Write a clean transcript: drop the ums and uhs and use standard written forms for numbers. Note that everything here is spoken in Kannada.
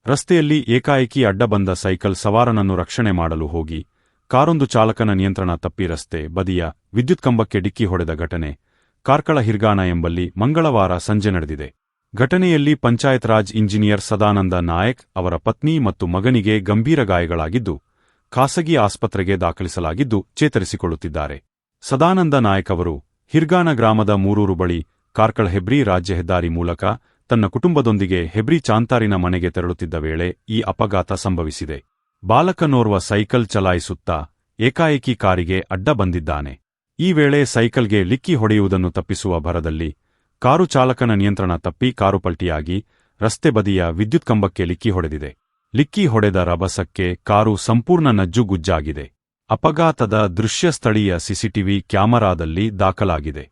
ರಸ್ತೆಯಲ್ಲಿ ಏಕಾಏಕಿ ಅಡ್ಡ ಬಂದ ಸೈಕಲ್ ಸವಾರನನ್ನು ರಕ್ಷಣೆ ಮಾಡಲು ಹೋಗಿ ಕಾರೊಂದು ಚಾಲಕನ ನಿಯಂತ್ರಣ ತಪ್ಪಿ ರಸ್ತೆ ಬದಿಯ ವಿದ್ಯುತ್ ಕಂಬಕ್ಕೆ ಡಿಕ್ಕಿ ಹೊಡೆದ ಘಟನೆ ಕಾರ್ಕಳ ಹಿರ್ಗಾಣ ಎಂಬಲ್ಲಿ ಮಂಗಳವಾರ ಸಂಜೆ ನಡೆದಿದೆ. ಘಟನೆಯಲ್ಲಿ ಪಂಚಾಯತ್ ರಾಜ್ ಇಂಜಿನಿಯರ್ ಸದಾನಂದ ನಾಯಕ್ ಅವರ ಪತ್ನಿ ಮತ್ತು ಮಗನಿಗೆ ಗಂಭೀರ ಗಾಯಗಳಾಗಿದ್ದು, ಖಾಸಗಿ ಆಸ್ಪತ್ರೆಗೆ ದಾಖಲಿಸಲಾಗಿದ್ದು ಚೇತರಿಸಿಕೊಳ್ಳುತ್ತಿದ್ದಾರೆ. ಸದಾನಂದ ನಾಯಕ್ ಅವರು ಹಿರ್ಗಾಣ ಗ್ರಾಮದ ಮೂರೂರು ಬಳಿ ಕಾರ್ಕಳ ಹೆಬ್ರಿ ರಾಜ್ಯ ಹೆದ್ದಾರಿ ಮೂಲಕ ತನ್ನ ಕುಟುಂಬದೊಂದಿಗೆ ಹೆಬ್ರಿ ಚಾಂತಾರಿನ ಮನೆಗೆ ತೆರಳುತ್ತಿದ್ದ ವೇಳೆ ಈ ಅಪಘಾತ ಸಂಭವಿಸಿದೆ. ಬಾಲಕನೋರ್ವ ಸೈಕಲ್ ಚಲಾಯಿಸುತ್ತಾ ಏಕಾಏಕಿ ಕಾರಿಗೆ ಅಡ್ಡ ಬಂದಿದ್ದಾನೆ. ಈ ವೇಳೆ ಸೈಕಲ್ಗೆ ಡಿಕ್ಕಿ ಹೊಡೆಯುವುದನ್ನು ತಪ್ಪಿಸುವ ಭರದಲ್ಲಿ ಕಾರು ಚಾಲಕನ ನಿಯಂತ್ರಣ ತಪ್ಪಿ ಕಾರು ಪಲ್ಟಿಯಾಗಿ ರಸ್ತೆ ಬದಿಯ ವಿದ್ಯುತ್ ಕಂಬಕ್ಕೆ ಡಿಕ್ಕಿ ಹೊಡೆದಿದೆ. ಡಿಕ್ಕಿ ಹೊಡೆದ ರಭಸಕ್ಕೆ ಕಾರು ಸಂಪೂರ್ಣ ನಜ್ಜುಗುಜ್ಜಾಗಿದೆ. ಅಪಘಾತದ ದೃಶ್ಯ ಸ್ಥಳೀಯ ಸಿಸಿಟಿವಿ ಕ್ಯಾಮೆರಾದಲ್ಲಿ ದಾಖಲಾಗಿದೆ.